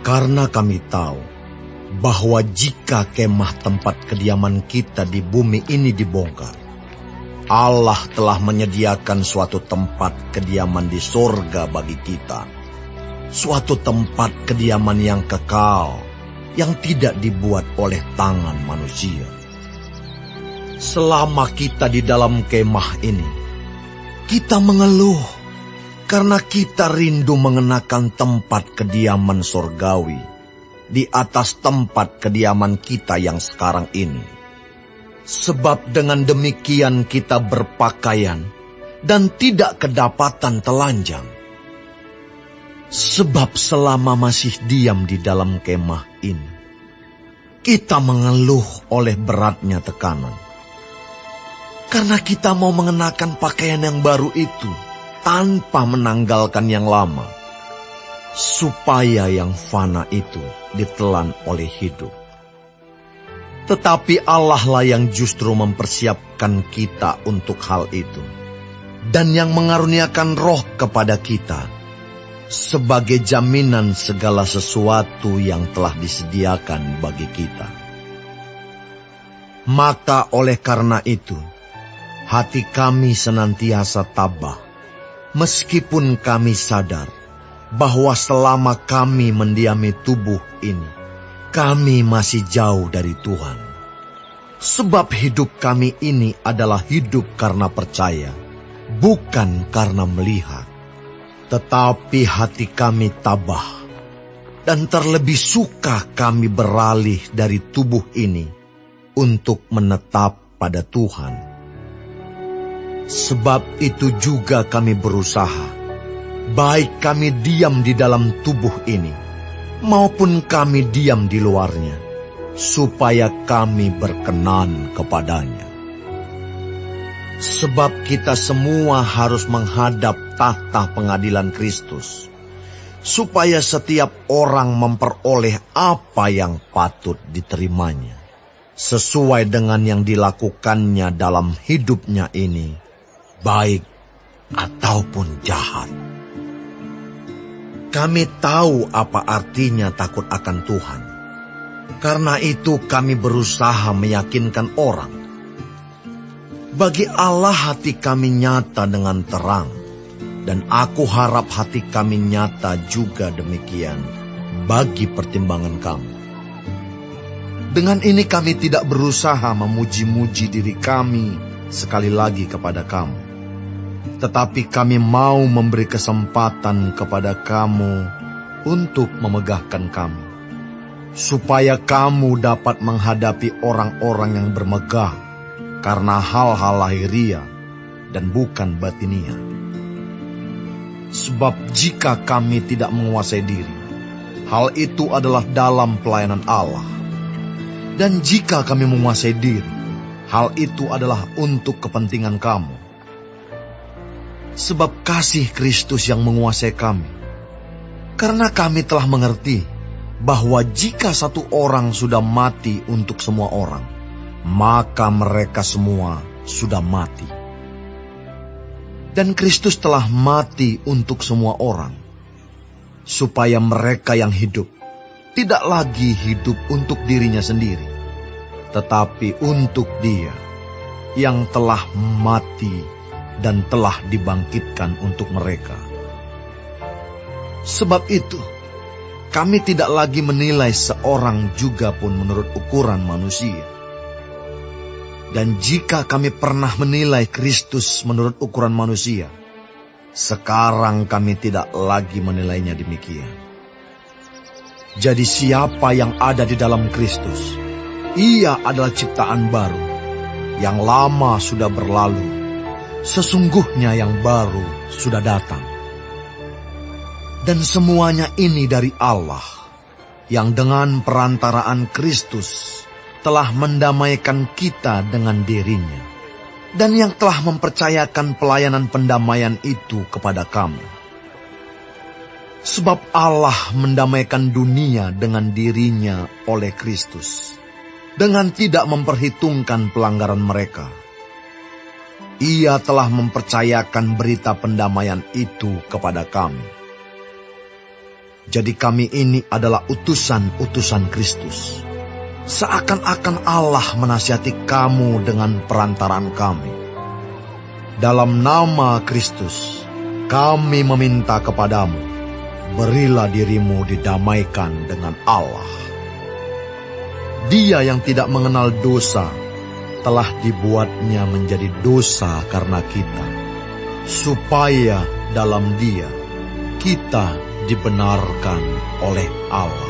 Karena kami tahu bahwa jika kemah tempat kediaman kita di bumi ini dibongkar, Allah telah menyediakan suatu tempat kediaman di sorga bagi kita. Suatu tempat kediaman yang kekal, yang tidak dibuat oleh tangan manusia. Selama kita di dalam kemah ini, kita mengeluh karena kita rindu mengenakan tempat kediaman sorgawi di atas tempat kediaman kita yang sekarang ini. Sebab dengan demikian kita berpakaian dan tidak kedapatan telanjang. Sebab selama masih diam di dalam kemah ini, kita mengeluh oleh beratnya tekanan. Karena kita mau mengenakan pakaian yang baru itu tanpa menanggalkan yang lama, supaya yang fana itu ditelan oleh hidup. Tetapi Allah lah yang justru mempersiapkan kita untuk hal itu, dan yang mengaruniakan Roh kepada kita sebagai jaminan segala sesuatu yang telah disediakan bagi kita. Maka oleh karena itu, hati kami senantiasa tabah, meskipun kami sadar bahwa selama kami mendiami tubuh ini, kami masih jauh dari Tuhan. Sebab hidup kami ini adalah hidup karena percaya, bukan karena melihat. Tetapi hati kami tabah, dan terlebih suka kami beralih dari tubuh ini untuk menetap pada Tuhan. Sebab itu juga kami berusaha, baik kami diam di dalam tubuh ini, maupun kami diam di luarnya, supaya kami berkenan kepadanya. Sebab kita semua harus menghadap tahta pengadilan Kristus, supaya setiap orang memperoleh apa yang patut diterimanya, sesuai dengan yang dilakukannya dalam hidupnya ini, baik ataupun jahat. Kami tahu apa artinya takut akan Tuhan. Karena itu kami berusaha meyakinkan orang. Bagi Allah hati kami nyata dengan terang, dan aku harap hati kami nyata juga demikian bagi pertimbangan kamu. Dengan ini kami tidak berusaha memuji-muji diri kami sekali lagi kepada kamu, tetapi kami mau memberi kesempatan kepada kamu untuk memegahkan kami, supaya kamu dapat menghadapi orang-orang yang bermegah karena hal-hal lahiria dan bukan batinia. Sebab jika kami tidak menguasai diri, hal itu adalah dalam pelayanan Allah. Dan jika kami menguasai diri, hal itu adalah untuk kepentingan kamu. Sebab kasih Kristus yang menguasai kami. Karena kami telah mengerti bahwa jika satu orang sudah mati untuk semua orang, maka mereka semua sudah mati. Dan Kristus telah mati untuk semua orang, supaya mereka yang hidup tidak lagi hidup untuk dirinya sendiri, tetapi untuk Dia yang telah mati dan telah dibangkitkan untuk mereka. Sebab itu, kami tidak lagi menilai seorang juga pun menurut ukuran manusia. Dan jika kami pernah menilai Kristus menurut ukuran manusia, sekarang kami tidak lagi menilainya demikian. Jadi siapa yang ada di dalam Kristus, ia adalah ciptaan baru. Yang lama sudah berlalu, sesungguhnya yang baru sudah datang. Dan semuanya ini dari Allah, yang dengan perantaraan Kristus telah mendamaikan kita dengan dirinya, dan yang telah mempercayakan pelayanan pendamaian itu kepada kami. Sebab Allah mendamaikan dunia dengan dirinya oleh Kristus, dengan tidak memperhitungkan pelanggaran mereka. Ia telah mempercayakan berita pendamaian itu kepada kami. Jadi kami ini adalah utusan-utusan Kristus. Seakan-akan Allah menasihati kamu dengan perantaraan kami. Dalam nama Kristus, kami meminta kepadamu, berilah dirimu didamaikan dengan Allah. Dia yang tidak mengenal dosa, telah dibuatnya menjadi dosa karena kita, supaya dalam Dia kita dibenarkan oleh Allah.